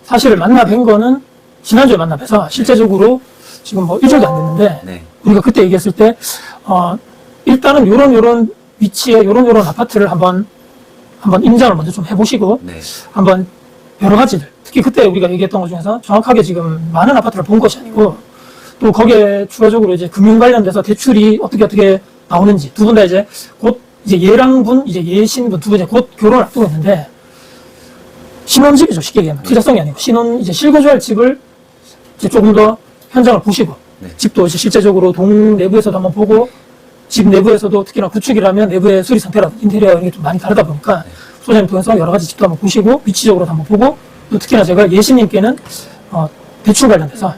사실 만나 뵌 거는 지난주에 만나 뵈서 실제적으로 지금 뭐 일주일도 안 됐는데 네. 우리가 그때 얘기했을 때 일단은 요런 위치에 요런 아파트를 한번 임장을 먼저 좀 해보시고 네. 한번 여러 가지들 특히 그때 우리가 얘기했던 것 중에서 정확하게 지금 많은 아파트를 본 것이 아니고 또 거기에 추가적으로 이제 금융 관련돼서 대출이 어떻게 나오는지 두 분 다 이제 곧 이제 예랑분 이제 예신분 두 분 이제 곧 결혼을 앞두고 있는데 신혼집이죠 쉽게 얘기하면 투자성이 아니고 이제 실거주할 집을 이제 조금 더 현장을 보시고 네. 집도 이제 실제적으로 동 내부에서도 한번 보고 집 내부에서도 특히나 구축이라면 내부의 수리 상태라든지 인테리어 이런 게 좀 많이 다르다 보니까 소장님 통해서 여러 가지 집도 한번 보시고 위치적으로도 한번 보고 또 특히나 제가 예신님께는 대출 관련돼서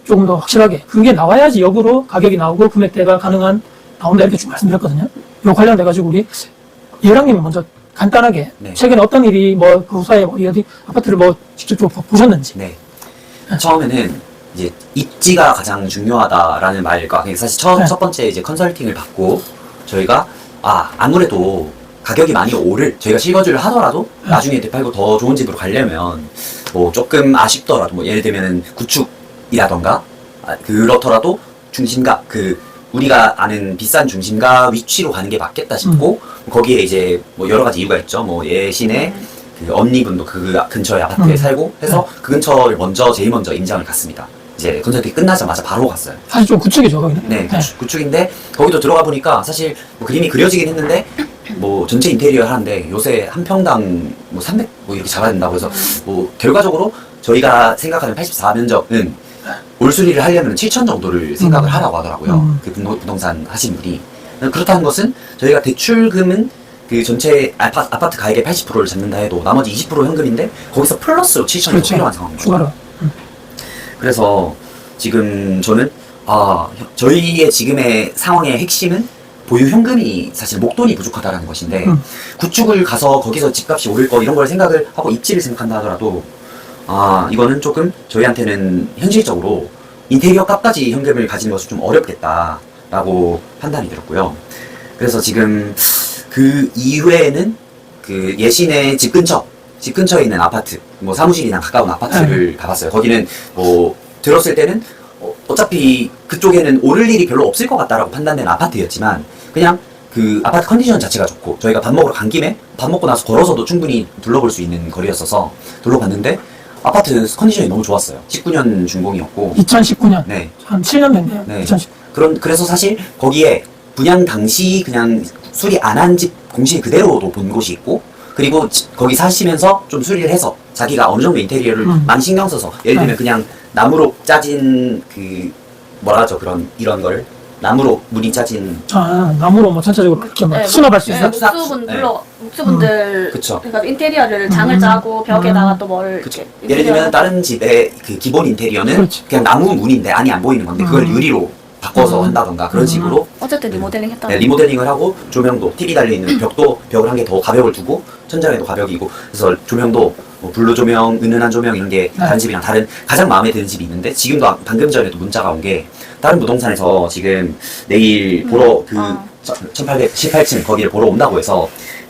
조금 더 확실하게 그게 나와야지 역으로 가격이 나오고 금액대가 나온다 이렇게 좀 말씀드렸거든요. 요 관련돼 가지고 우리 예랑님이 먼저 간단하게 네. 최근에 어떤 일이 뭐 그 사이에 어디 아파트를 뭐 직접 좀 보셨는지. 네. 처음에는 이제 입지가 가장 중요하다라는 말과 사실 네. 첫 번째 이제 컨설팅을 받고 저희가 아무래도 가격이 많이 저희가 실거주를 하더라도 네. 나중에 되팔고 더 좋은 집으로 가려면 뭐 조금 아쉽더라도 뭐 예를 들면은 구축이라던가 그렇더라도 중심가 우리가 아는 비싼 중심가 위치로 가는 게 맞겠다 싶고 거기에 이제 뭐 여러 가지 이유가 있죠. 뭐 예신의 그 언니분도 그 근처에 아파트에 살고 해서 그 근처를 제일 먼저 임장을 갔습니다. 이제 컨설팅이 끝나자마자 바로 갔어요. 사실 좀 구축이죠 거기는. 네, 구축인데 거기도 들어가 보니까 사실 뭐 그림이 그려지긴 했는데 뭐 전체 인테리어 하는데 요새 한 평당 뭐 300 뭐 이렇게 잡아야 된다고 해서 뭐 결과적으로 저희가 생각하는 84면적은 올 수리를 하려면 7천 정도를 생각을 하라고 하더라고요. 그 부동산 하신 분이. 그렇다는 것은 저희가 대출금은 그 전체 아파트 가액의 80%를 잡는다 해도 나머지 20% 현금인데 거기서 플러스로 7천이 그렇죠. 필요한 상황인 추가로. 거죠. 그래서 지금 저는 저희의 지금의 상황의 핵심은 보유 현금이 사실 목돈이 부족하다는 것인데 구축을 가서 거기서 집값이 오를 거 이런 걸 생각을 하고 입지를 생각한다 하더라도 이거는 조금 저희한테는 현실적으로 인테리어 값까지 현금을 가지는 것은 좀 어렵겠다라고 판단이 들었고요. 그래서 지금 그 이후에는 그 예신의 집 근처에 있는 아파트, 뭐 사무실이랑 가까운 아파트를 가봤어요. 거기는 뭐 들었을 때는 어차피 그쪽에는 오를 일이 별로 없을 것 같다라고 판단된 아파트였지만 그냥 그 아파트 컨디션 자체가 좋고 저희가 밥 먹으러 간 김에 밥 먹고 나서 걸어서도 충분히 둘러볼 수 있는 거리였어서 둘러봤는데 아파트 컨디션이 너무 좋았어요. 19년 준공이었고 2019년. 네. 한 7년 됐네요. 네. 2019. 그래서 사실 거기에 분양 당시 그냥 수리 안 한 집 공실 그대로도 본 곳이 있고 그리고 거기 사시면서 좀 수리를 해서 자기가 어느 정도 인테리어를 많이 신경 써서 예를 들면 그냥 나무로 짜진 이런 걸 나무로 무늬 짜진 나무로 뭐 전체적으로 이렇게 뭐 수납할 수 있어요? 묵주분들 그쵸. 그러니까 인테리어를 장을 짜고 벽에다가 또 뭘 그쵸. 예를 들면 다른 집의 그 기본 인테리어는 그렇지. 그냥 나무 문인데 안이 안 보이는 건데 그걸 유리로 바꿔서 한다던가 그런 식으로 어쨌든 리모델링 했다. 네, 리모델링을 하고 조명도 TV 달려있는 벽을 한 개 더 가벽을 두고 천장에도 가벽이고 그래서 조명도 뭐 블루 조명, 은은한 조명 이런 게 다른 집이랑 다른 가장 마음에 드는 집이 있는데 지금도 방금 전에도 문자가 온 게 다른 부동산에서 지금 내일 보러 1818층 거기를 보러 온다고 해서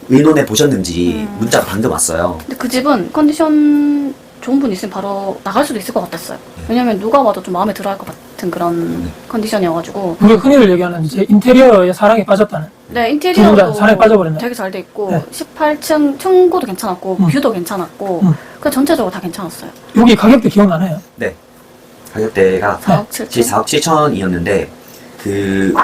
의논해 보셨는지 문자가 방금 왔어요. 근데 그 집은 컨디션 좋은 분 있으면 바로 나갈 수도 있을 것 같았어요. 왜냐면 누가 봐도 좀 마음에 들어 할 것 같은 그런 컨디션이어가지고. 우리가 흔히들 얘기하는 이제 인테리어에 사랑에 빠졌다는. 네, 두 분 다 인테리어도 사랑에 빠져버렸네. 되게 잘 돼 있고 네. 18층 층고도 괜찮았고 뷰도 괜찮았고 그 전체적으로 다 괜찮았어요. 여기 가격대 기억나나요? 네. 가격대가 4억 7천. 4억 7천이었는데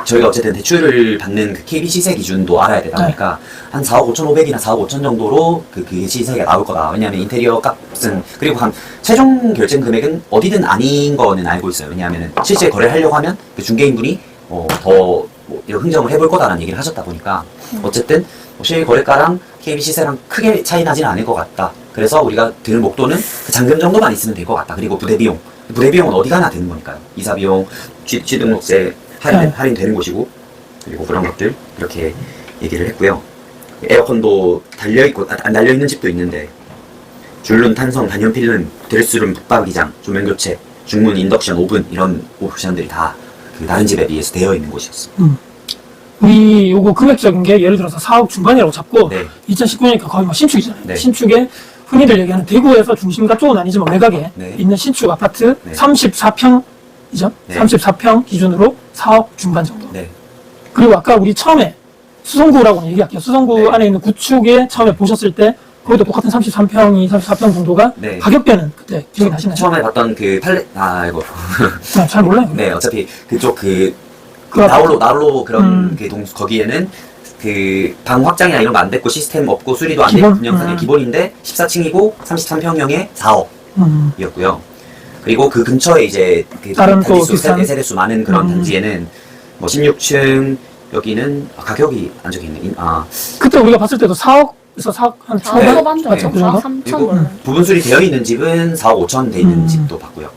저희가 어쨌든 대출을 받는 그 KB 시세 기준도 알아야 되다 보니까 한 4억 5천 5백이나 4억 5천 정도로 그 시세가 나올 거다. 왜냐하면 인테리어 값은 그리고 한 최종 결정 금액은 어디든 아닌 거는 알고 있어요. 왜냐하면 실제 거래를 하려고 하면 그 중개인분이 더 흥정을 해볼 거다라는 얘기를 하셨다 보니까 어쨌든 실거래가랑 KB 시세랑 크게 차이 나지는 않을 것 같다. 그래서 우리가 드는 목돈은 그 잔금 정도만 있으면 될 것 같다. 그리고 부대비용은 어디 가나 되는 거니까요. 이사비용, 취등록세 할인되는 곳이고 그리고 그런 것들 이렇게 얘기를 했고요. 에어컨도 달려있고 안 달려있는 집도 있는데 줄눈, 탄성, 단연 필름, 드레스룸, 붙박이장, 조명 교체, 중문, 인덕션, 오븐 이런 옵션들이 다 그 다른 집에 비해서 되어 있는 곳이었어요. 우리 요거 금액적인 게 예를 들어서 4억 중반이라고 잡고 네. 2019년이니까 거의 뭐 신축이잖아요. 네. 신축에 흔히들 얘기하는 대구에서 중심가 쪽은 아니지만 외곽에 네. 있는 신축 아파트 네. 34평이죠. 네. 34평 기준으로 4억 중반 정도. 네. 그리고 아까 우리 처음에 수성구라고 얘기할게요. 수성구 네. 안에 있는 구축에 처음에 보셨을 때 거기도 똑같은 34평 정도가 네. 가격대는 그때 기억이 나시나요? 처음에 봤던 그 이거. 잘 몰라요. 네, 어차피 그쪽 그 나홀로 그런 그 거기에는 그 방 확장이나 이런 거 안 됐고 시스템 없고 수리도 안 기본? 되고 분양상의 기본인데 14층이고 33평형에 4억이었고요. 그리고 그 근처에 이제 그 다른 또 단지수 비슷한? 세대수 많은 그런 단지에는 뭐 16층 여기는 가격이 안 적혀 있네. 그때 우리가 봤을 때도 4억에서 4억 한 초반? 초반 정도, 맞죠? 그 정도? 3천 그리고 원. 부분 수리 되어 있는 집은 4억 5천 돼 있는 집도 봤고요.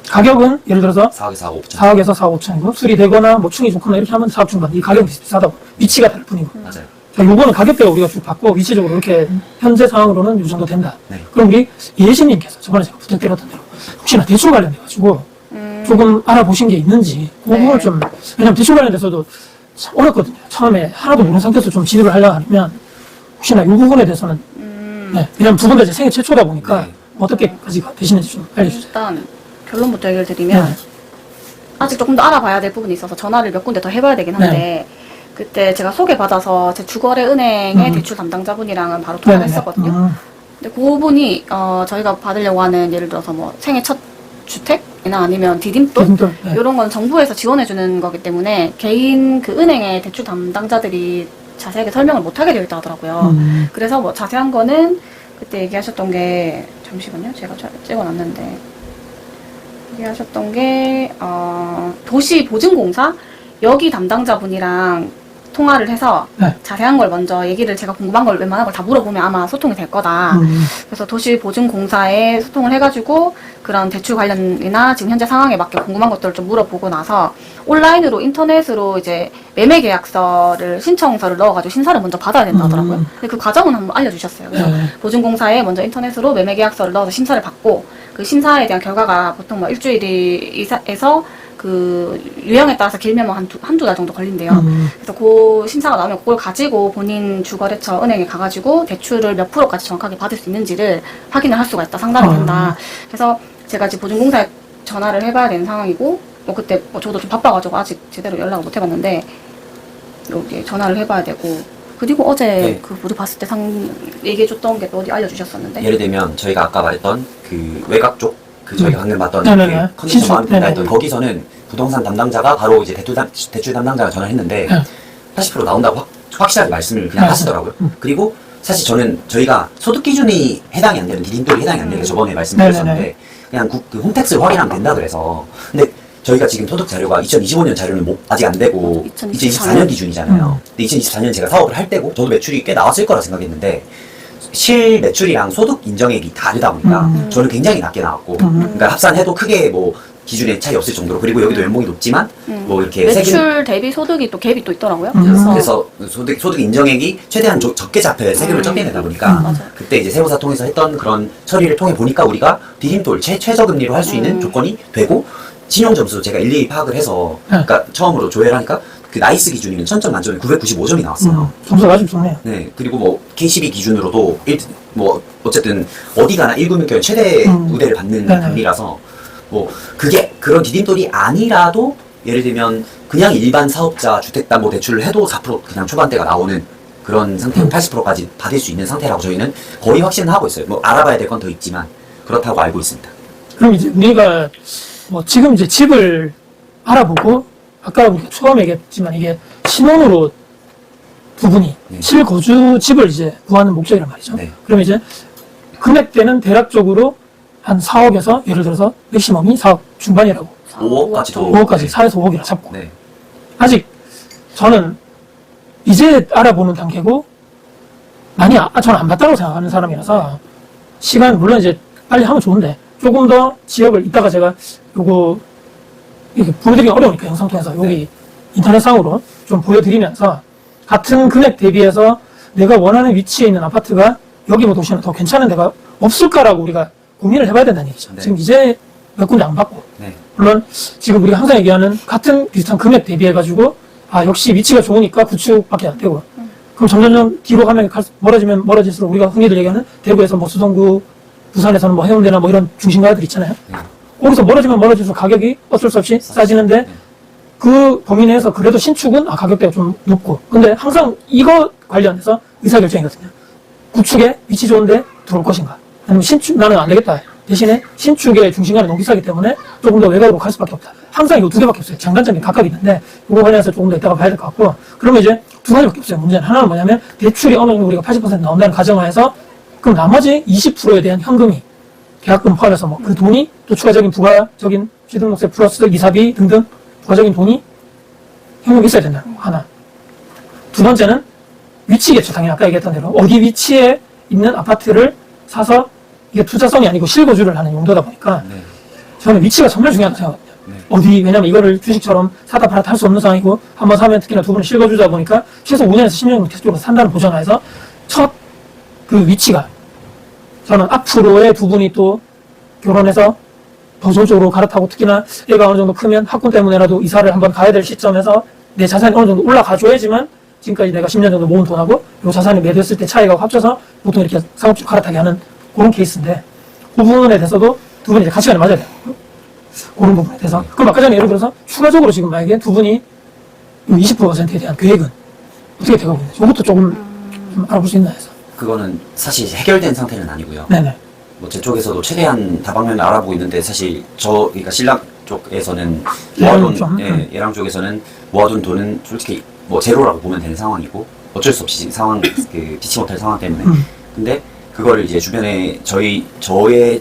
가격은 예를 들어서 4억에서 4억 5천. 4억에서 4억 5천이고 수리되거나 뭐 층이 좋거나 이렇게 하면 4억 중반. 이 가격이 비슷하다고. 위치가 다를 뿐이고. 맞아요. 자, 요거는 가격대가 우리가 쭉 받고 위치적으로 이렇게 현재 상황으로는 이 정도 된다. 네. 그럼 우리 예신님께서 저번에 제가 부탁드렸던 대로 혹시나 대출 관련돼가지고 조금 알아보신 게 있는지 그 네. 부분을 좀, 왜냐면 대출 관련돼서도 참 어렵거든요. 처음에 하나도 모르는 상태에서 좀 진입을 하려고 하면 혹시나 이 부분에 대해서는 네, 왜냐면 두 분 다 이제 생애 최초다 보니까 네. 어떻게까지 되시는지 좀 알려주세요. 일단 결론부터 얘기를 드리면 네. 아직 조금 더 알아봐야 될 부분이 있어서 전화를 몇 군데 더 해봐야 되긴 한데 그때 제가 소개받아서 제 주거래 은행의 대출 담당자분이랑은 바로 통화를 네네네. 했었거든요. 근데 그분이 저희가 받으려고 하는 예를 들어서 뭐 생애 첫 주택이나 아니면 디딤돌 네. 이런 건 정부에서 지원해주는 거기 때문에 개인 그 은행의 대출 담당자들이 자세하게 설명을 못하게 되어 있다 하더라고요. 그래서 뭐 자세한 거는 그때 얘기하셨던 게 잠시만요. 제가 찍어놨는데 얘기하셨던 게 도시보증공사 여기 담당자분이랑 통화를 해서 네. 자세한 걸 먼저 얘기를 제가 궁금한 걸 웬만한 걸 다 물어보면 아마 소통이 될 거다. 그래서 도시보증공사에 소통을 해가지고 그런 대출 관련이나 지금 현재 상황에 맞게 궁금한 것들을 좀 물어보고 나서 온라인으로 인터넷으로 이제 매매계약서를 신청서를 넣어가지고 심사를 먼저 받아야 된다 하더라고요. 근데 그 과정은 한번 알려주셨어요. 그래서 네. 보증공사에 먼저 인터넷으로 매매계약서를 넣어서 심사를 받고 그 심사에 대한 결과가 보통 뭐 일주일에서 그 유형에 따라서 길면 뭐 한두 달 정도 걸린대요. 그래서 그 심사가 나오면 그걸 가지고 본인 주거래처 은행에 가가지고 대출을 몇 프로까지 정확하게 받을 수 있는지를 확인을 할 수가 있다. 상담이 된다. 그래서 제가 지금 보증공사에 전화를 해봐야 되는 상황이고 뭐 그때 뭐 저도 좀 바빠가지고 아직 제대로 연락을 못 해봤는데 여기 전화를 해봐야 되고 그리고 어제 네. 그 우리 봤을 때 얘기해줬던 게 또 어디 알려주셨었는데 예를 들면 저희가 아까 말했던 그 외곽 쪽 그 저희가 방금 봤던 네네네. 그 컨디션 신축, 마음에 든다 했던 네네. 거기서는 부동산 담당자가 바로 이제 대출 담당자가 전화를 했는데 네. 80% 나온다고 확실하게 말씀을 그냥 네. 하시더라고요. 그리고 사실 저희가 소득 기준이 해당이 안 되는 디딤돌이 해당이 안 되는 게 저번에 말씀드렸었는데 네네네. 그냥 그 홈택스를 확인하면 된다 그래서 근데 저희가 지금 소득 자료가 2025년 자료는 아직 안 되고 2024년 기준이잖아요. 근데 2024년 제가 사업을 할 때고 저도 매출이 꽤 나왔을 거라 생각했는데 실 매출이랑 소득 인정액이 다르다 보니까 저는 굉장히 낮게 나왔고 그러니까 합산해도 크게 뭐 기준에 차이 없을 정도로 그리고 여기도 연봉이 높지만 뭐 이렇게 매출 대비 소득이 또 갭이 또 있더라고요. 그래서 소득 인정액이 최대한 적게 잡혀야 세금을 적게 내다 보니까 맞아요. 그때 이제 세무사 통해서 했던 그런 처리를 통해 보니까 우리가 디딤돌 최저금리로 할 수 있는 조건이 되고 신용점수 제가 일일이 파악을 해서 그러니까 처음으로 조회를 하니까 그 나이스 기준이는 1000점 만점에 995점이 나왔어요. 점수가 아주 좋네요. 네, 그리고 뭐 KCB 기준으로도 뭐 어쨌든 어디 가나 1금융권 최대 우대를 받는 네네. 금리라서 뭐 그게 그런 디딤돌이 아니라도 예를 들면 그냥 일반 사업자 주택담보대출을 해도 4% 그냥 초반대가 나오는 그런 상태로 80%까지 받을 수 있는 상태라고 저희는 거의 확신을 하고 있어요. 뭐 알아봐야 될 건 더 있지만 그렇다고 알고 있습니다. 그럼 이제 우리가 뭐 지금 이제 집을 알아보고 아까 우리가 처음 얘기했지만 이게 신혼으로 두 분이 네. 실거주 집을 이제 구하는 목적이란 말이죠. 네. 그럼 이제 금액대는 대략적으로 한 4억에서 예를 들어서 맥시멈이 4억 중반이라고 5억까지도 5억까지 4에서 5억이라 잡고 네. 아직 저는 이제 알아보는 단계고 많이 저는 안 봤다고 생각하는 사람이라서 시간 물론 이제 빨리 하면 좋은데 조금 더 지역을 이따가 제가 요거 이렇게 보여드리기 어려우니까 영상 통해서 여기 인터넷상으로 좀 보여드리면서 같은 금액 대비해서 내가 원하는 위치에 있는 아파트가 여기보다 도시는 더 괜찮은 데가 없을까라고 우리가 고민을 해봐야 된다는 얘기죠. 네. 지금 이제 몇 군데 안 받고 네. 물론 지금 우리가 항상 얘기하는 같은 비슷한 금액 대비해가지고 아 역시 위치가 좋으니까 구축밖에 안 되고 그럼 점점 뒤로 가면 멀어지면 멀어질수록 우리가 흔히들 얘기하는 대구에서 뭐 수성구, 부산에서는 뭐 해운대나 뭐 이런 중심가들 있잖아요. 네. 거기서 멀어지면 멀어질수록 가격이 어쩔 수 없이 싸지는데 네. 그 범위 내에서 그래도 신축은 가격대가 좀 높고 근데 항상 이거 관련해서 의사결정이거든요. 구축에 위치 좋은데 들어올 것인가 아니면 신축 나는 안 되겠다 대신에 신축의 중심가는 너무 비싸기 때문에 조금 더 외곽으로 갈 수밖에 없다. 항상 이거 두 개밖에 없어요. 장단점이 각각 있는데 이거 관련해서 조금 더 이따가 봐야 될 것 같고 그러면 이제 두 가지밖에 없어요. 문제는 하나는 뭐냐면 대출이 어느 정도 우리가 80% 나온다는 가정하에서 그럼 나머지 20%에 대한 현금이 계약금 포함해서 뭐 그 돈이 또 추가적인 부가적인 취등록세 플러스 이사비 등등 부가적인 돈이 현금이 있어야 된다. 하나. 두 번째는 위치겠죠. 당연히 아까 얘기했던 대로 어디 위치에 있는 아파트를 사서 이게 투자성이 아니고 실거주를 하는 용도다 보니까 네. 저는 위치가 정말 중요하다고 생각합니다. 네. 어디 왜냐면 이거를 주식처럼 사다 팔았다 할 수 없는 상황이고 한번 사면 특히나 두 번은 실거주다 보니까 최소 5년에서 10년은 계속적으로 산다는 보장하에서 첫 그 위치가 저는 앞으로의 두 분이 또 결혼해서 더 저쪽으로 갈아타고 특히나 애가 어느 정도 크면 학군 때문에라도 이사를 한번 가야 될 시점에서 내 자산이 어느 정도 올라가줘야지만 지금까지 내가 10년 정도 모은 돈하고 요 자산이 매도했을 때 차이가 합쳐서 보통 이렇게 상업적으로 갈아타게 하는 그런 케이스인데 그 부분에 대해서도 두 분이 이제 가치관이 맞아야 돼요. 그런 부분에 대해서. 그럼 아까 전에 예를 들어서 추가적으로 지금 만약에 두 분이 20%에 대한 계획은 어떻게 되고 있는지 이것도 조금 좀 알아볼 수 있나 해서. 그거는 사실 해결된 상태는 아니고요. 네네. 뭐 제 쪽에서도 최대한 다방면을 알아보고 있는데 사실 그러니까 신랑 쪽에서는 예랑 모아둔 쪽? 얘랑 쪽에서는 모아둔 돈은 솔직히 뭐 제로라고 보면 되는 상황이고 어쩔 수 없이 상황 피치 못할 상황 때문에 근데 그거를 이제 주변에 저의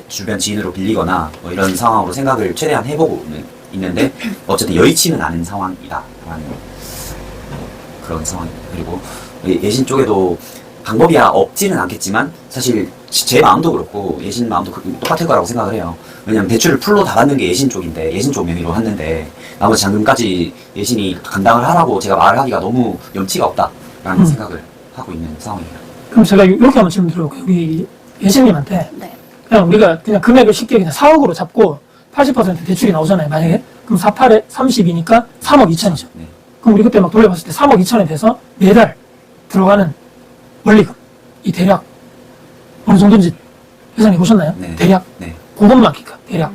주변 지인으로 빌리거나 뭐 이런 상황으로 생각을 최대한 해보고는 있는데 어쨌든 여의치는 않은 상황이다라는 그런 상황입니다. 그리고 예신 쪽에도 방법이야 없지는 않겠지만 사실 제 마음도 그렇고 예신 마음도 똑같을 거라고 생각을 해요. 왜냐면 대출을 풀로 다 받는 게 예신 쪽인데 예신 쪽 명의로 했는데 나머지 잔금까지 예신이 감당을 하라고 제가 말을 하기가 너무 염치가 없다라는 생각을 하고 있는 상황이에요. 그럼 제가 이렇게 한번 질문 드려볼게요. 우리 예신님한테 네. 그냥 우리가 그냥 금액을 쉽게 그냥 4억으로 잡고 80% 대출이 나오잖아요. 만약에 그럼 48에 30이니까 3억 2천이죠. 네. 그럼 우리 그때 막 돌려봤을 때 3억 2천에 대해서 매달 들어가는 원리금 이 대략 어느 정도인지 회장님 보셨나요? 네. 대략 네. 그것만 기까 대략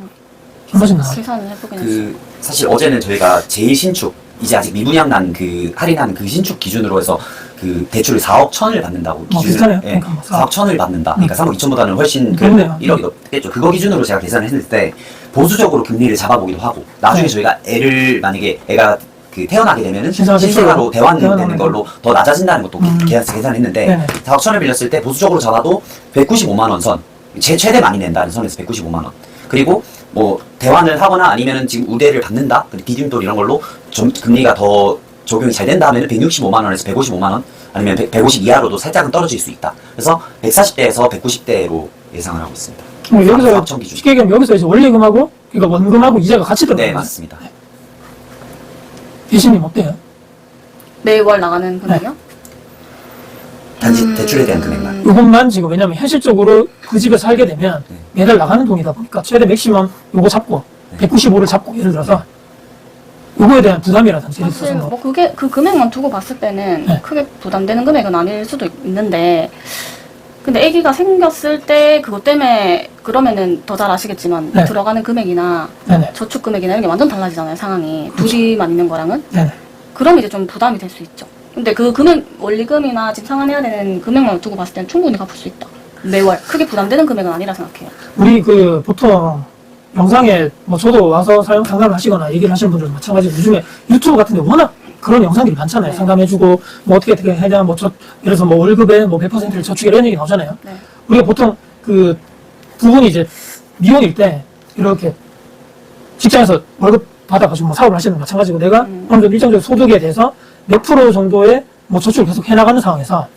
얼마씩 나와요? 계산을 해보긴 했어요. 사실 어제는 저희가 제1신축 이제 아직 미분양 난 그 할인한 그 신축 기준으로 해서 그 대출을 4억 1천을 받는다고 비슷하네요. 예, 그러니까 뭐 4억 1천을 받는다. 그러니까 3억 2천보다는 훨씬 그렇네요. 1억이 넘겠죠. 그거 기준으로 제가 계산을 했을 때 보수적으로 금리를 잡아보기도 하고 나중에 네. 저희가 애를 만약에 애가 그 태어나게 되면은 신생아 신생아로 대환되는 대환하는 걸로 더 낮아진다는 것도 계산했는데 네네. 4억 1천을 빌렸을 때 보수적으로 잡아도 195만 원 선, 최대 많이 낸다는 선에서 195만 원. 그리고 뭐 대환을 하거나 아니면은 지금 우대를 받는다, 그리고 디딤돌 이런 걸로 금리가 더 적용이 잘 된다 하면은 165만 원에서 155만 원, 아니면 150 이하로도 살짝은 떨어질 수 있다. 그래서 140대에서 190대로 예상을 하고 있습니다. 여기서 4천 기준. 쉽게 얘기하면 여기서 이제 원리금하고 그러니까 원금하고 이자가 같이 들어가요. 네, 맞습니다. 예신님 어때요? 매월 나가는 금액이요? 단지 대출에 대한 금액만. 이것만 지금 왜냐면 현실적으로 그 집에 살게 되면 네. 매달 나가는 돈이다 보니까 최대 맥시멈 요거 잡고 네. 195를 잡고 예를 들어서 요거에 대한 부담이라든지 예를 사실 들어서 뭐 그게 그 금액만 두고 봤을 때는 네. 크게 부담되는 금액은 아닐 수도 있는데 근데 아기가 생겼을 때 그것 때문에 그러면은 더 잘 아시겠지만 네. 들어가는 금액이나 네네 저축 금액이나 이런 게 완전 달라지잖아요 상황이 둘이만 있는 거랑은 네네 그럼 이제 좀 부담이 될 수 있죠. 근데 그 금액 원리금이나 집 상환해야 되는 금액만 두고 봤을 때는 충분히 갚을 수 있다. 매월 크게 부담되는 금액은 아니라 생각해요. 우리 그 보통 영상에 뭐 저도 와서 상담을 하시거나 얘기를 하시는 분들은 마찬가지로 요즘에 유튜브 같은데 워낙 그런 영상들이 많잖아요. 네. 상담해주고 뭐 어떻게 해야 뭐 예를 들어서 뭐 월급에 뭐 100%를 저축 이런 얘기 나오잖아요. 네. 우리가 보통 그 두 분이 이제 미혼일 때 이렇게 직장에서 월급 받아가지고 뭐 사업을 하시는 거 마찬가지고 내가 어느 정도 일정적 소득에 대해서 몇 프로 정도의 뭐 저축을 계속 해나가는 상황에서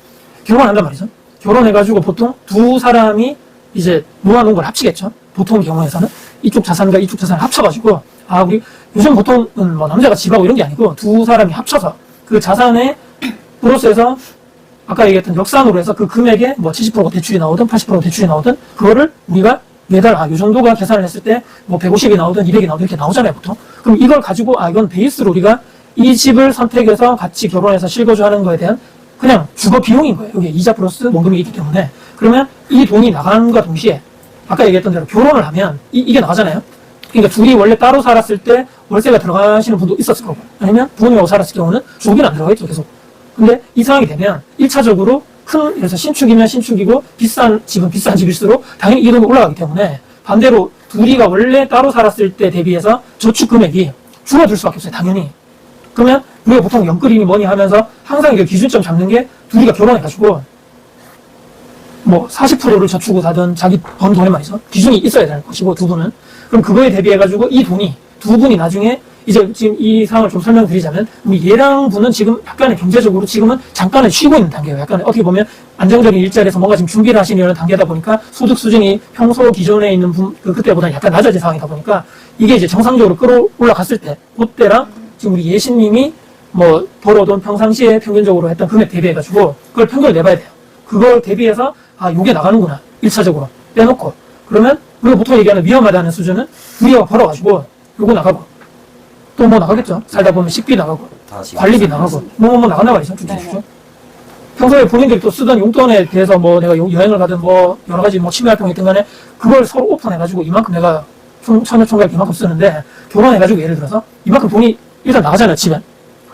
결혼한단 말이죠. 결혼해가지고 보통 두 사람이 이제 모아놓은 걸 합치겠죠. 보통 경우에서는 이쪽 자산과 이쪽 자산을 합쳐가지고 우리 요즘 보통은 뭐 남자가 집하고 이런 게 아니고 두 사람이 합쳐서 그 자산의 플러스에서 아까 얘기했던 역산으로 해서 그 금액에 뭐 70%가 대출이 나오든 80%가 대출이 나오든 그거를 우리가 매달 요 정도가 계산을 했을 때 뭐 150이 나오든 200이 나오든 이렇게 나오잖아요 보통. 그럼 이걸 가지고 이건 베이스로 우리가 이 집을 선택해서 같이 결혼해서 실거주하는 거에 대한 그냥 주거 비용인 거예요. 여기 이자 플러스 원금이 있기 때문에. 그러면 이 돈이 나가는과 동시에 아까 얘기했던 대로 결혼을 하면 이게 나가잖아요. 그러니까 둘이 원래 따로 살았을 때 월세가 들어가시는 분도 있었을 거고, 아니면 부모님하고 살았을 경우는 주거비는 안 들어가겠죠, 계속. 근데 이 상황이 되면 1차적으로 그래서 신축이면 신축이고 비싼 집은 비싼 집일수록 당연히 이 돈이 올라가기 때문에 반대로 둘이가 원래 따로 살았을 때 대비해서 저축 금액이 줄어들 수밖에 없어요, 당연히. 그러면 우리가 보통 연끌이니 뭐니 하면서 항상 이게 기준점 잡는 게 둘이가 결혼해가지고 뭐 40%를 저축을 하든 자기 번 돈에 말이죠. 기준이 있어야 될 것이고 두 분은. 그럼 그거에 대비해가지고 이 돈이 두 분이 나중에 이제 지금 이 상황을 좀 설명드리자면 우리 얘랑 분은 지금 약간의 경제적으로 지금은 잠깐은 쉬고 있는 단계예요. 약간 어떻게 보면 안정적인 일자리에서 뭔가 지금 준비를 하시려는 단계다 보니까 소득 수준이 평소 기존에 있는 그때보다 약간 낮아진 상황이다 보니까 이게 이제 정상적으로 끌어올라갔을 때 그때랑 지금 우리 예신님이 뭐 벌어돈 평상시에 평균적으로 했던 금액 대비해가지고 그걸 평균을 내봐야 돼요. 그걸 대비해서 아 요게 나가는구나 1차적으로 빼놓고 그러면 우리가 보통 얘기하는 위험하다는 수준은 우리가 벌어가지고 요거 나가고 또 뭐 나가겠죠. 살다 보면 식비 나가고 관리비 나가고 뭐 나간다 말이죠. 쭉쭉쭉. 평소에 본인들이 또 쓰던 용돈에 대해서 뭐 내가 여행을 가든 뭐 여러 가지 뭐 취미 활동이 있든 간에 그걸 서로 오픈해가지고 이만큼 내가 처녀총각 이만큼 쓰는데 결혼해가지고 예를 들어서 이만큼 돈이 일단 나가잖아요, 집에.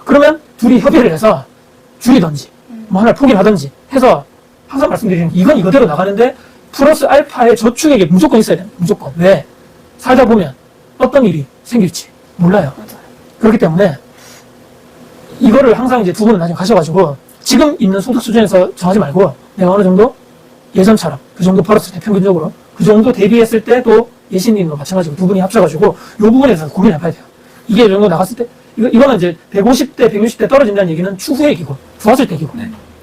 그러면 둘이 협의를 해서 줄이든지 뭐 하나를 포기하든지 해서 항상 말씀드리는 이건 이거대로 나가는데 플러스 알파의 저축액이 무조건 있어야 돼요. 무조건. 왜? 살다 보면 어떤 일이 생길지 몰라요. 그렇기 때문에 이거를 항상 이제 두 분은 나중에 가셔가지고 지금 있는 소득 수준에서 정하지 말고 내가 어느 정도 예전처럼 그 정도 벌었을 때 평균적으로 그 정도 대비했을 때 또 예신님도 마찬가지고 두 분이 합쳐가지고 요 부분에 대해서 고민해봐야 돼요. 이게 이 정도 나갔을 때 이거는 이제 150대, 160대 떨어진다는 얘기는 추후의 얘기고 좋았을 때 얘기고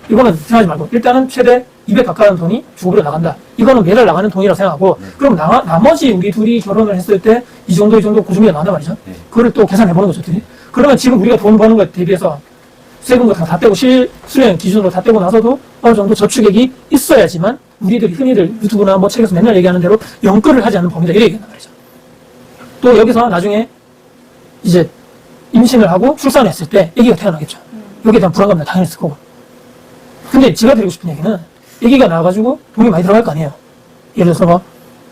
이거는 생각하지 말고 일단은 최대 200 가까운 돈이 주급으로 나간다. 이거는 매달 나가는 돈이라고 생각하고 그럼 나머지 우리 둘이 결혼을 했을 때 이 정도 고준비가 나온단 말이죠. 그거를 또 계산해보는 거죠, 둘이. 그러면 지금 우리가 돈 버는 거에 대비해서 세금 같은 거 다 떼고 실수령 기준으로 다 떼고 나서도 어느 정도 저축액이 있어야지만 우리들이 흔히들 유튜브나 뭐 책에서 맨날 얘기하는 대로 연끌을 하지 않는 범위다. 이렇게 얘기한단 말이죠. 또 여기서 나중에 이제 임신을 하고 출산을 했을 때 아기가 태어나겠죠. 여기에 대한 불안감도 당연히 있을 거고. 근데 제가 드리고 싶은 얘기는 아기가 나와가지고 돈이 많이 들어갈 거 아니에요. 예를 들어서 뭐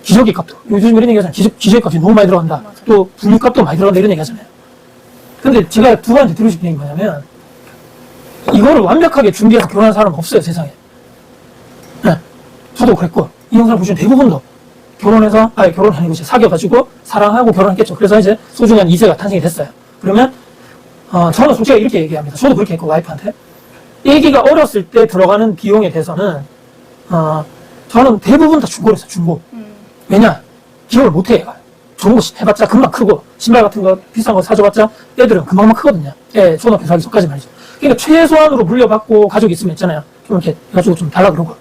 기저귀 값도 요즘 이런 얘기 하잖아요. 기저귀 값이 너무 많이 들어간다. 맞아. 또 분유값도 많이 들어간다 이런 얘기 하잖아요. 근데 제가 두 분한테 드리고 싶은 얘기 뭐냐면 이거를 완벽하게 준비해서 결혼한 사람은 없어요, 세상에. 네. 저도 그랬고 이 영상을 보시면 대부분도 결혼해서 결혼 아니고 이제 사귀어가지고 사랑하고 결혼했겠죠. 그래서 이제 소중한 2세가 탄생이 됐어요. 그러면 저는 솔직히 이렇게 얘기합니다. 저도 그렇게 했고 와이프한테 아기가 어렸을 때 들어가는 비용에 대해서는 저는 대부분 다 중고로 했어요. 중고. 왜냐? 기억을 못해 얘가. 좋은 거 해봤자 금방 크고 신발 같은 거 비싼 거 사줘봤자 애들은 금방만 크거든요. 애 초등학교 가기 전까지 말이죠. 그러니까 최소한으로 물려받고 가족이 있으면 있잖아요. 좀 이렇게 해가지고 좀 달라 그러고.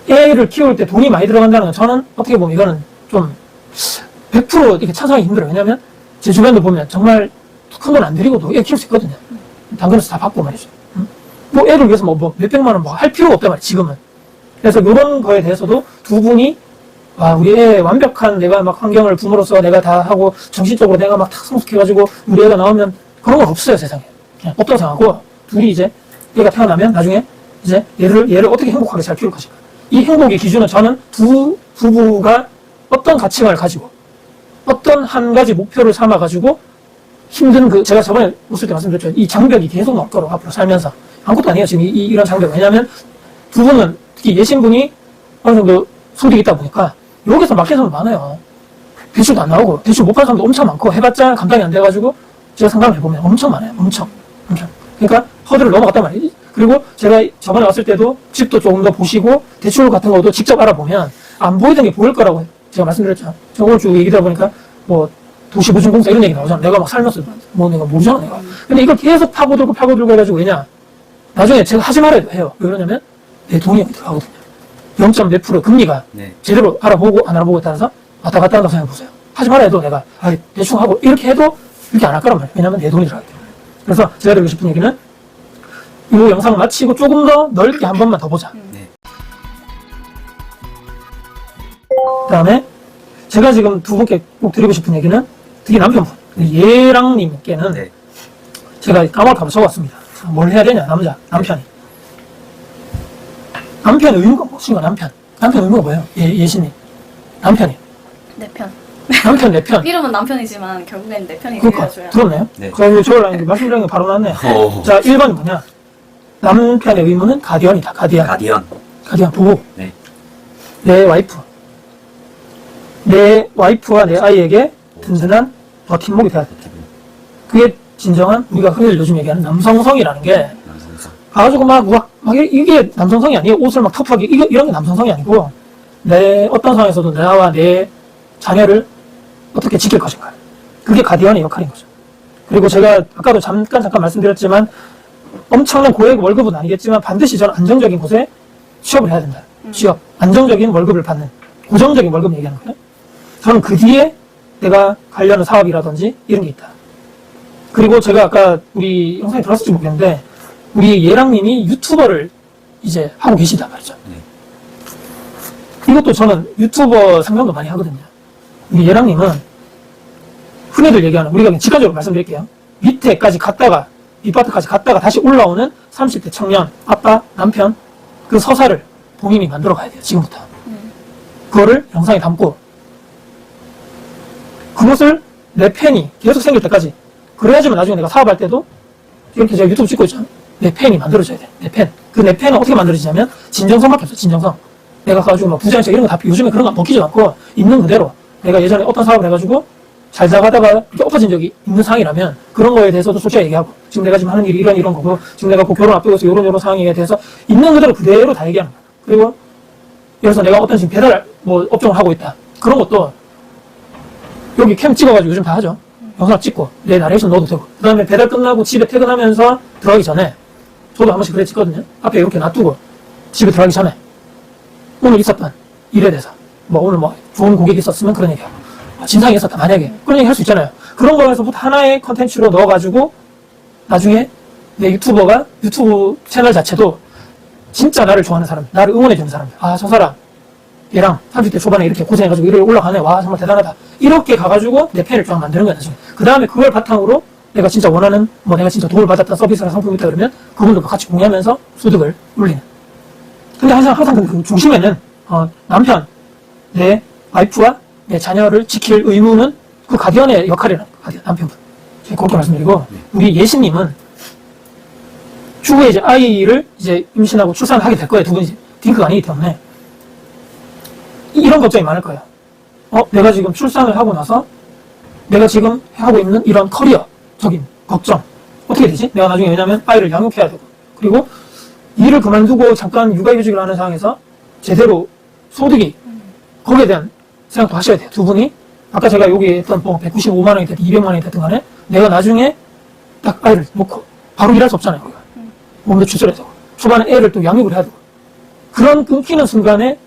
애를 키울 때 돈이 많이 들어간다는 건 저는 어떻게 보면 이거는 좀 100% 이렇게 찬성하기 힘들어요. 왜냐면 제 주변도 보면 정말 큰 돈 안 들이고도 애 키울 수 있거든요. 당근에서 다 받고 말이죠. 뭐 애를 위해서 뭐 몇백만 원 뭐 할 필요가 없단 말이에요. 지금은. 그래서 이런 거에 대해서도 두 분이 우리 애 완벽한 내가 막 환경을 부모로서 내가 다 하고 정신적으로 내가 막 탁 성숙해가지고 우리 애가 나오면 그런 건 없어요, 세상에. 그냥 없다고 생각하고 둘이 이제 얘가 태어나면 나중에 이제 얘를 어떻게 행복하게 잘 키울 것인가. 이 행복의 기준은 저는 두 부부가 어떤 가치관을 가지고 어떤 한 가지 목표를 삼아가지고 힘든 제가 저번에 웃을 때 말씀드렸죠. 이 장벽이 계속 나올 거라고 앞으로 살면서. 아무것도 아니에요, 지금 이런 장벽. 왜냐하면 두 분은 특히 예신분이 어느 정도 소득이 있다 보니까 여기서 막힌 사람도 많아요. 대출도 안 나오고 대출 못 받는 사람도 엄청 많고 해봤자 감당이 안 돼가지고 제가 상담을 해보면 엄청 많아요. 엄청. 그러니까 허들을 넘어갔단 말이에요. 그리고 제가 저번에 왔을 때도 집도 조금 더 보시고 대출 같은 것도 직접 알아보면 안 보이던 게 보일 거라고 제가 말씀드렸죠. 저번에 쭉 얘기 들어보니까 뭐 도시보증공사 이런 얘기 나오잖아. 내가 막 살면서 뭐 내가 모르잖아 내가. 근데 이걸 계속 파고들고 해가지고 왜냐 나중에 제가 하지 말아야 해요. 왜 그러냐면 내 돈이 여기 들어가거든요. 0. 몇 프로 금리가 제대로 알아보고 안 알아보고에 따라서 왔다 갔다 한다고 생각해보세요. 하지 말아야 해도 내가 대충 하고 이렇게 해도 이렇게 안 할 거란 말이에요. 왜냐면 내 돈이 들어가기 때문에. 그래서 제가 드리고 싶은 얘기는 이 영상을 마치고 조금 더 넓게 한 번만 더 보자. 그 다음에 제가 지금 두 분께 꼭 드리고 싶은 얘기는 특히 남편분 얘랑님께는 제가 까먹을까봐 적었습니다. 뭘 해야 되냐, 남편이. 남편 의무가 무엇인가, 남편 의무가 뭐예요? 예신님. 남편이. 내 편. 남편, 내 편. 이름은 남편이지만 결국엔 내 편이 그러니까, 되어줘야. 들었나요? 네. 자, 저걸 말씀드리는 게 바로 나왔네요. 자, 1번이 뭐냐? 남편의 의무는 가디언이다, 가디언. 가디언, 보호. 네. 내 와이프. 내 와이프와 내 아이에게 든든한 버팀목이 돼야 돼. 그게 진정한 우리가 흔히 요즘 얘기하는 남성성이라는 게 남성성. 가가지고 막 이게 남성성이 아니에요. 옷을 막 터프하게 이런 게 남성성이 아니고 내 어떤 상황에서도 나와 내 자녀를 어떻게 지킬 것인가. 그게 가디언의 역할인 거죠. 그리고 제가 아까도 잠깐 말씀드렸지만 엄청난 고액 월급은 아니겠지만 반드시 저는 안정적인 곳에 취업을 해야 된다. 취업. 안정적인 월급을 받는. 고정적인 월급 얘기하는 거예요. 저는 그 뒤에 내가 관련 사업이라든지 이런 게 있다. 그리고 제가 아까 우리 영상에 들었을지 모르겠는데 우리 예랑님이 유튜버를 이제 하고 계시단 말이죠. 이것도 저는 유튜버 상담도 많이 하거든요. 우리 예랑님은 흔히들 얘기하는 우리가 그냥 직관적으로 말씀드릴게요. 밑에까지 갔다가 윗바트까지 갔다가 다시 올라오는 30대 청년, 아빠, 남편 그 서사를 본인이 만들어 가야 돼요. 지금부터. 그거를 영상에 담고 그것을 내 팬이 계속 생길 때까지 그래야지만 나중에 내가 사업할 때도 이렇게 제가 유튜브 찍고 있잖아요. 내 팬이 만들어져야 돼. 내 팬. 그 내 팬은 어떻게 만들어지냐면 진정성밖에 없어. 진정성. 내가 가가지고 막 부자인척 이런 거 다 요즘에 그런 거 먹히지도 않고 있는 그대로 내가 예전에 어떤 사업을 해가지고 잘 나가다가 이렇게 엎어진 적이 있는 상황이라면 그런 거에 대해서도 솔직하게 얘기하고 지금 내가 지금 하는 일이 이런 거고 지금 내가 그 결혼 앞두고 있어 이런 상황에 대해서 있는 그대로 그대로 다 얘기하는 거야. 그리고 여기서 내가 어떤 지금 배달 업종을 하고 있다. 그런 것도 여기 캠 찍어가지고 요즘 다 하죠. 영상 찍고 내 나레이션 넣어도 되고 그 다음에 배달 끝나고 집에 퇴근하면서 들어가기 전에 저도 한 번씩 그래 찍거든요. 앞에 이렇게 놔두고 집에 들어가기 전에 오늘 있었던 일에 대해서 오늘 좋은 고객이 있었으면 그런 얘기하고 진상이 있었다 만약에 그런 얘기 할 수 있잖아요. 그런 거에서부터 하나의 컨텐츠로 넣어가지고 나중에 내 유튜브 채널 자체도 진짜 나를 좋아하는 사람, 나를 응원해주는 사람들. 아, 저 사람 얘랑 30대 초반에 이렇게 고생해가지고 이렇게 올라가네. 와, 정말 대단하다. 이렇게 가가지고 내 팬을 쫙 만드는 거야, 나중에. 그 다음에 그걸 바탕으로 내가 진짜 원하는, 내가 진짜 도움을 받았던 서비스나 상품이 있다 그러면 그분들과 같이 공유하면서 소득을 올리는. 근데 항상 그 중심에는, 남편, 내 와이프와 내 자녀를 지킬 의무는 그 가디언의 역할이라는 거예요, 남편분. 제가 그렇게 말씀드리고, 우리 예신님은 추후에 이제 아이를 이제 임신하고 출산을 하게 될 거예요, 두 분이. 딩크가 아니기 때문에. 이런 걱정이 많을 거예요. 내가 지금 출산을 하고 나서 내가 지금 하고 있는 이런 커리어적인 걱정. 어떻게 되지? 내가 나중에 왜냐면 아이를 양육해야 되고. 그리고 일을 그만두고 잠깐 육아휴직을 하는 상황에서 제대로 소득이 거기에 대한 생각도 하셔야 돼요. 두 분이. 아까 제가 여기 했던 195만 원이 됐든 200만 원이 됐든 간에 내가 나중에 딱 아이를 놓고 바로 일할 수 없잖아요. 우리가. 몸도 추스려야 되고. 초반에 애를 또 양육을 해야 되고. 그런 끊기는 순간에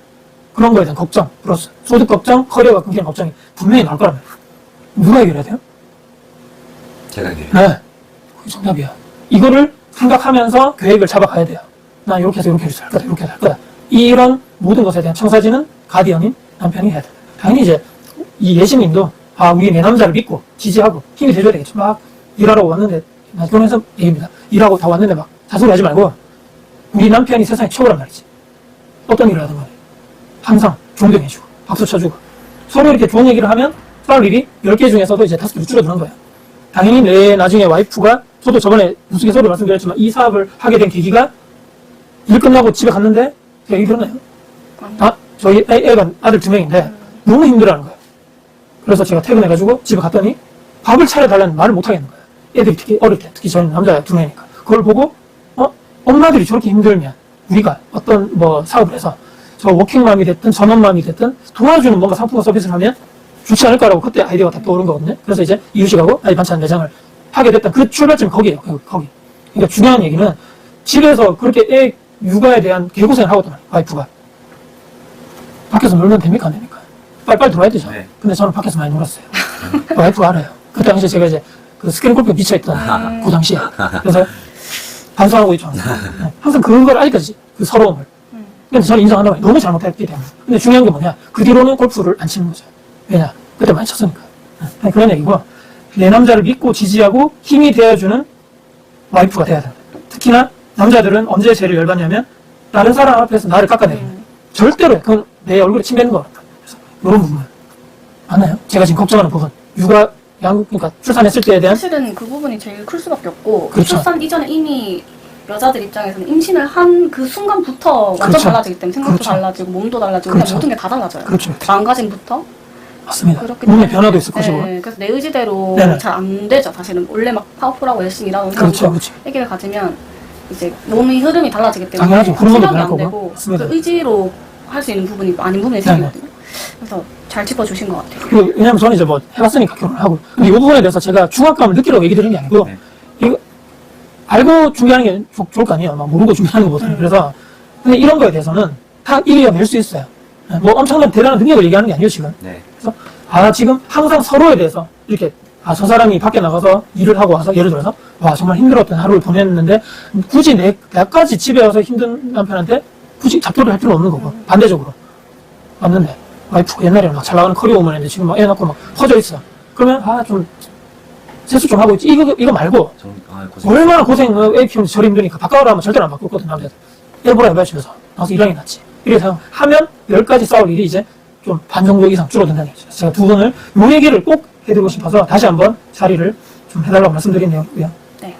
그런 거에 대한 걱정, 플러스 소득 걱정, 커리어가 끊기는 걱정이 분명히 나올 거란 말이에요. 누가 해결해야 돼요? 제가 해결해요. 네. 그게 정답이야. 이거를 생각하면서 계획을 잡아가야 돼요. 나 이렇게 해서 이렇게 해서 할 거다, 이렇게 해서 할 거다. 이런 모든 것에 대한 청사진은 가디언인 남편이 해야 돼. 당연히 이제 이 예신님도 우리 내 남자를 믿고 지지하고 힘이 돼줘야 되겠죠. 막 일하러 왔는데, 결혼해서 얘기입니다. 일하고 다 왔는데 막 자소리 하지 말고 우리 남편이 세상에 최고란 말이지. 어떤 일을 하든 간에. 항상 존경해주고 박수 쳐주고 서로 이렇게 좋은 얘기를 하면 싸울 일이 10개 중에서도 이제 5개로 줄어드는 거예요. 당연히 내 나중에 와이프가 저도 저번에 우스갯소리로 말씀드렸지만 이 사업을 하게 된 계기가 일 끝나고 집에 갔는데 제가 얘기 들었나요? 저희 애가 아들 2명인데 너무 힘들어하는 거예요. 그래서 제가 퇴근해가지고 집에 갔더니 밥을 차려달라는 말을 못 하겠는 거예요. 애들이 특히 어릴 때 특히 저는 남자 2명이니까 그걸 보고 엄마들이 저렇게 힘들면 우리가 어떤 사업을 해서 저 워킹맘이 됐든 전업맘이 됐든 도와주는 뭔가 상품과 서비스를 하면 좋지 않을까라고 그때 아이디어가 다 떠오른 거거든요. 그래서 이제 이유식하고 아이 반찬 매장을 하게 됐던 그 출발점이 거기예요. 거기. 그러니까 중요한 얘기는 집에서 그렇게 애 육아에 대한 개고생을 하거든요. 와이프가. 밖에서 놀면 됩니까? 안 됩니까? 빨리 들어와야 되죠. 네. 근데 저는 밖에서 많이 놀았어요. 와이프가 알아요. 그 당시에 제가 이제 그 스크린 골프에 미쳐있던 그 당시에. 그래서 반성하고 있죠. 항상 그걸 아직까지 그 서러움을. 근데 저는 인정한다고 해요. 너무 잘못했기 때문에. 근데 중요한 게 뭐냐. 그 뒤로는 골프를 안 치는 거죠. 왜냐. 그때 많이 쳤으니까. 그런 얘기고. 내 남자를 믿고 지지하고 힘이 되어주는 와이프가 돼야 된다. 특히나 남자들은 언제 죄를 열받냐면 다른 사람 앞에서 나를 깎아내리면 절대로 그건 내 얼굴에 침 뱉는 거 같다. 그래서 이런 부분 맞나요? 제가 지금 걱정하는 부분 육아 양육 그러니까 출산했을 때에 대한 사실은 그 부분이 제일 클 수밖에 없고 그렇죠. 출산 이전에 이미 여자들 입장에서는 임신을 한 그 순간부터 완전 그렇죠. 달라지기 때문에 생각도 그렇죠. 달라지고 몸도 달라지고 그렇죠. 그냥 모든 게 다 달라져요. 그렇죠. 마음가짐부터 맞습니다. 그렇기 몸의 때문에 변화도 있을 것이고 그래서 내 의지대로 네네. 잘 안 되죠. 사실은 원래 막 파워풀하고 열심히 일하는 그렇죠, 사람도 그렇죠. 아기를 가지면 이제 몸의 흐름이 달라지기 때문에 당연하죠. 호르몬도 체력이 변할 안 거고. 되고 맞습니다. 그 의지로 할 수 있는 부분이 아닌 부분이 네네. 생기거든요. 그래서 잘 짚어주신 것 같아요. 그, 왜냐면 저는 이제 뭐 해봤으니까 결혼을 하고 근데 이 부분에 대해서 제가 중압감을 느끼려고 얘기 드리는 게 아니고 네. 이거 알고 준비하는 게 좋을 거 아니에요. 막 모르고 준비하는 것보다는. 그래서 근데 이런 거에 대해서는 다 이겨낼 수 있어요. 뭐 엄청난 대단한 능력을 얘기하는 게 아니에요 지금. 네. 그래서 지금 항상 서로에 대해서 이렇게 저 사람이 밖에 나가서 일을 하고 와서 예를 들어서 와 정말 힘들었던 하루를 보냈는데 굳이 내까지 집에 와서 힘든 남편한테 굳이 잡돌이를 할 필요 없는 거고 반대적으로 맞는데 와이프가 옛날에는 막 잘 나가는 커리어우먼 했는데 지금 막 애 낳고 막 퍼져 있어. 그러면 좀 세수 좀 하고 있지. 이거 말고 저는 고생. 얼마나 애 키우면서 저리 힘드니까 바꿔라 하면 절대로 안 바꾸거든 남자들. 일보라 해봐야 집에서 나와서 일하는 게 낫지. 이래서 하면 10가지 싸울 일이 이제 좀 반 정도 이상 줄어든다는 얘기죠. 제가 두 분을 요 얘기를 꼭 해드리고 싶어서 다시 한번 자리를 좀 해달라고 말씀드린 내용이고요. 네.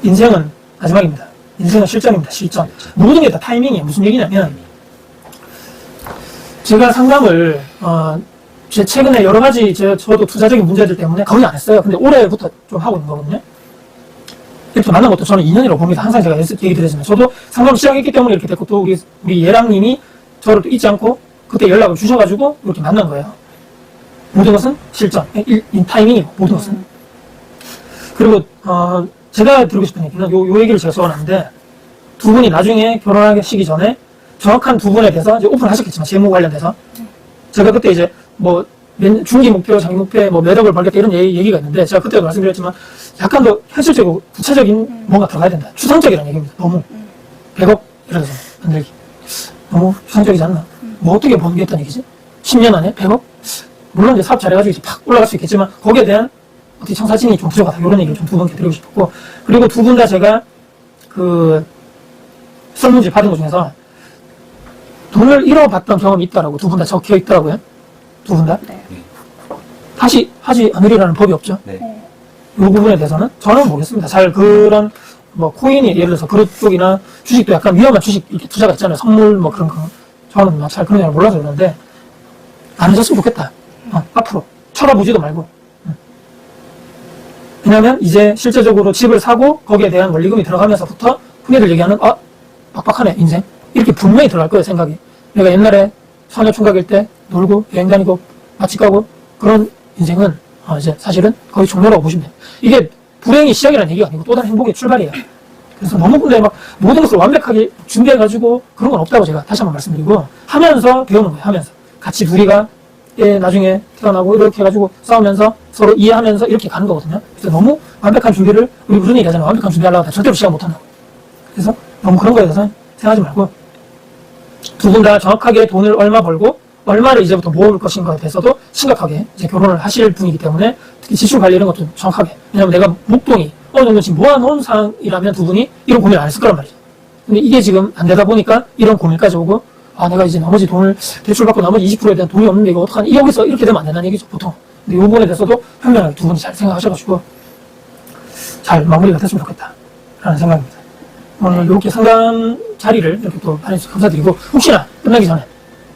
인생은 마지막입니다. 인생은 실전입니다. 실전. 모든 게 다 타이밍이에요. 무슨 얘기냐면 제가 상담을 제 최근에 여러 가지 저도 투자적인 문제들 때문에 거의 안 했어요. 근데 올해부터 좀 하고 있는 거거든요. 이렇게 만난 것도 저는 인연이라고 봅니다. 항상 제가 얘기 드렸지만 저도 상담을 시작했기 때문에 이렇게 됐고 또 우리 예랑님이 저를 또 잊지 않고 그때 연락을 주셔가지고 이렇게 만난 거예요. 모든 것은 실전, 타이밍이고 모든 것은. 그리고 제가 드리고 싶은 얘기는 요 얘기를 제가 써놨는데 두 분이 나중에 결혼하시기 전에 정확한 두 분에 대해서 이제 오픈하셨겠지만 재무 관련돼서 제가 그때 이제 뭐 중기 목표, 장기 목표에 뭐 몇 억을 벌겠다 이런 얘기가 있는데 제가 그때도 말씀드렸지만 약간 더 현실적이고 구체적인 뭔가 들어가야 된다. 추상적이라는 얘기입니다. 너무 100억 예를 들어서 만들기 너무 추상적이지 않나? 뭐 어떻게 벌겠다는 얘기지? 10년 안에 100억? 물론 이제 사업 잘해가지고 이제 팍 올라갈 수 있겠지만 거기에 대한 어떻게 청사진이 좀 부족하다 이런 얘기를 좀 두 분께 드리고 싶었고 그리고 두 분 다 제가 그 설문지 받은 것 중에서 돈을 잃어봤던 경험이 있다라고 두 분 다 적혀 있더라고요. 두 분 다. 네. 다시 하지 않으리라는 법이 없죠. 네. 이 부분에 대해서는 저는 모르겠습니다. 잘 그런 뭐 코인이 예를 들어서 그런 쪽이나 주식도 약간 위험한 주식 이렇게 투자가 있잖아요. 선물 뭐 그런 거. 저는 막 잘 그런 걸 몰라서 그러는데 안 하셨으면 좋겠다. 앞으로 쳐다보지도 말고. 왜냐하면 이제 실제적으로 집을 사고 거기에 대한 원리금이 들어가면서부터 흔히들 얘기하는 빡빡하네 인생 이렇게 분명히 들어갈 거예요 생각이. 내가 옛날에 소녀 총각일 때 놀고 여행 다니고 맛집 가고 그런 인생은 이제 사실은 거의 종료라고 보시면 돼요. 이게 불행이 시작이라는 얘기가 아니고 또 다른 행복의 출발이에요. 그래서 너무 근데 막 모든 것을 완벽하게 준비해가지고 그런 건 없다고 제가 다시 한번 말씀드리고 하면서 배우는 거예요. 하면서 같이 둘이가 나중에 태어나고 이렇게 해가지고 싸우면서 서로 이해하면서 이렇게 가는 거거든요. 그래서 너무 완벽한 준비를 우리 그런 얘기 하잖아요. 완벽한 준비하려고 하다 절대로 시작 못한다고. 그래서 너무 그런 거에 대해서 생각하지 말고 두 분 다 정확하게 돈을 얼마 벌고 얼마를 이제부터 모을 것인가에 대해서도 심각하게 이제 결혼을 하실 분이기 때문에 특히 지출 관리 이런 것도 정확하게. 왜냐면 내가 목돈이 어느 정도 지금 모아놓은 상황이라면 두 분이 이런 고민을 안 했을 거란 말이죠. 근데 이게 지금 안 되다 보니까 이런 고민까지 오고 내가 이제 나머지 돈을 대출받고 나머지 20%에 대한 돈이 없는데 이거 어떡하니? 여기서 이렇게 되면 안 된다는 얘기죠, 보통. 근데 이 부분에 대해서도 현명하게 두 분이 잘 생각하셔가지고 잘 마무리가 됐으면 좋겠다. 라는 생각입니다. 오늘 이렇게 상담 자리를 이렇게 또 해주셔서 감사드리고 혹시나 끝나기 전에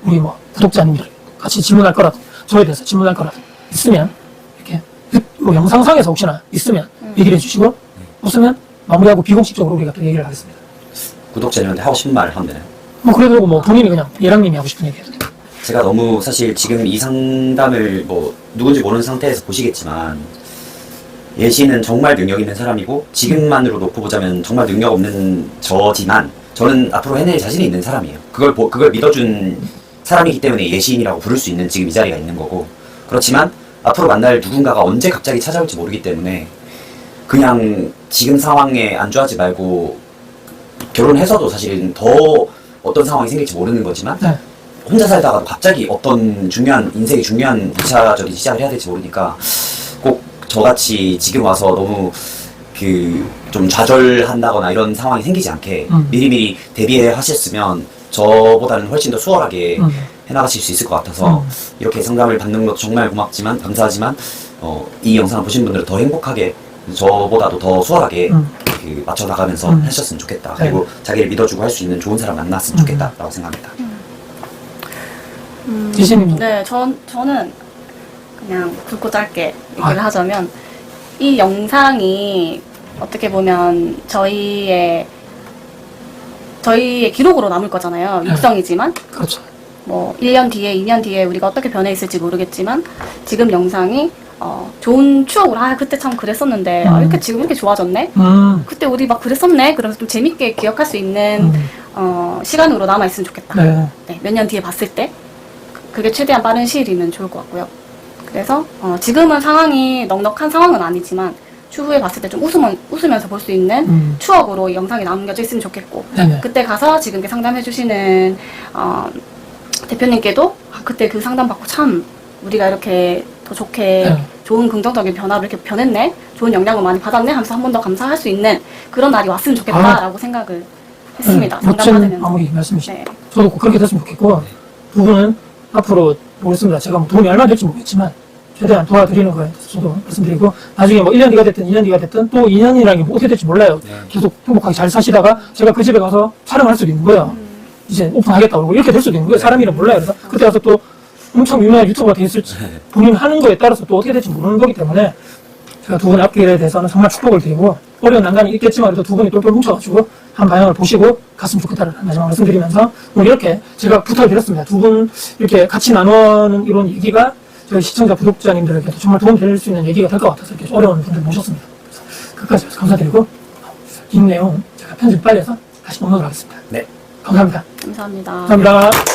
우리 뭐 구독자님들 같이 질문할 거라도 저에 대해서 질문할 거라도 있으면 이렇게 뭐 영상상에서 혹시나 있으면 얘기를 해주시고 없으면 마무리하고 비공식적으로 우리가 또 얘기를 하겠습니다. 구독자님한테 하고 싶은 말을 하면 되나요? 뭐 그래도 뭐 본인이 그냥 예랑님이 하고 싶은 얘기 해도 돼요. 제가 너무 사실 지금 이 상담을 뭐 누군지 모르는 상태에서 보시겠지만 예시는 정말 능력 있는 사람이고 지금만으로 놓고 보자면 정말 능력 없는 저지만 저는 앞으로 해낼 자신이 있는 사람이에요. 그걸 믿어준 사람이기 때문에 예시인이라고 부를 수 있는 지금 이 자리가 있는 거고 그렇지만 앞으로 만날 누군가가 언제 갑자기 찾아올지 모르기 때문에 그냥 지금 상황에 안주하지 말고 결혼해서도 사실은 더 어떤 상황이 생길지 모르는 거지만 네. 혼자 살다가도 갑자기 어떤 인생의 중요한 2차적인 시작을 해야 될지 모르니까 꼭 저같이 지금 와서 너무 좀 좌절한다거나 이런 상황이 생기지 않게 음. 미리미리 대비해 하셨으면 저보다는 훨씬 더 수월하게 해나가실 수 있을 것 같아서 이렇게 상담을 받는 것도 정말 고맙지만 감사하지만 이 영상을 보신 분들은 더 행복하게 저보다도 더 수월하게 맞춰 나가면서 하셨으면 좋겠다. 그리고 자기를 믿어주고 할 수 있는 좋은 사람 만났으면 좋겠다라고 생각합니다. 지신님. 네, 저는 그냥 굵고 짧게 얘기를 하자면 이 영상이 어떻게 보면 저희의 기록으로 남을 거잖아요. 육성이지만 그렇죠. 뭐 1년 뒤에 2년 뒤에 우리가 어떻게 변해 있을지 모르겠지만 지금 영상이 좋은 추억으로 그때 참 그랬었는데 이렇게 지금 이렇게 좋아졌네. 그때 우리 막 그랬었네. 그러면서 좀 재밌게 기억할 수 있는 시간으로 남아 있으면 좋겠다. 네. 네, 몇 년 뒤에 봤을 때 그게 최대한 빠른 시일이면 좋을 것 같고요. 그래서 지금은 상황이 넉넉한 상황은 아니지만 추후에 봤을 때 좀 웃으면서 볼 수 있는 추억으로 이 영상이 남겨져 있으면 좋겠고 네네. 그때 가서 지금 상담해 주시는 대표님께도 그때 그 상담 받고 참 우리가 이렇게 더 좋게 네. 좋은 긍정적인 변화를 이렇게 변했네, 좋은 영향을 많이 받았네 하면서 한 번 더 감사할 수 있는 그런 날이 왔으면 좋겠다라고 생각을 했습니다. 멋진 상담받으면서. 마무리 말씀이시죠. 네. 저도 꼭 그렇게 됐으면 좋겠고 두 분은 앞으로 모르겠습니다. 제가 뭐 도움이 얼마나 될지 모르겠지만 최대한 도와드리는 거에 대해서 저도 말씀드리고 나중에 뭐 1년 뒤가 됐든 2년 뒤가 됐든 또 2년이라는 게 뭐 어떻게 될지 몰라요. 계속 행복하게 잘 사시다가 제가 그 집에 가서 촬영할 수도 있는 거예요. 이제 오픈하겠다 그러고 이렇게 될 수도 있는 거예요. 사람 이름 몰라요. 그래서 그때 가서 또 엄청 유명한 유튜버가 됐을지 본인 하는 거에 따라서 또 어떻게 될지 모르는 거기 때문에 제가 두 분의 앞길에 대해서는 정말 축복을 드리고 어려운 난관이 있겠지만 그래도 두 분이 똘똘 뭉쳐가지고 한 방향을 보시고 갔으면 좋겠다는 마지막 말씀드리면서 오늘 이렇게 제가 부탁을 드렸습니다. 두 분 이렇게 같이 나누는 이런 얘기가 저희 시청자 구독자님들에게도 정말 도움 될 수 있는 얘기가 될 것 같아서 이렇게 어려운 분들 모셨습니다. 그래서 끝까지 감사드리고 긴 내용 제가 편집 빨리 해서 다시 넣어놓도록 하겠습니다. 네. 감사합니다. 감사합니다. 감사합니다.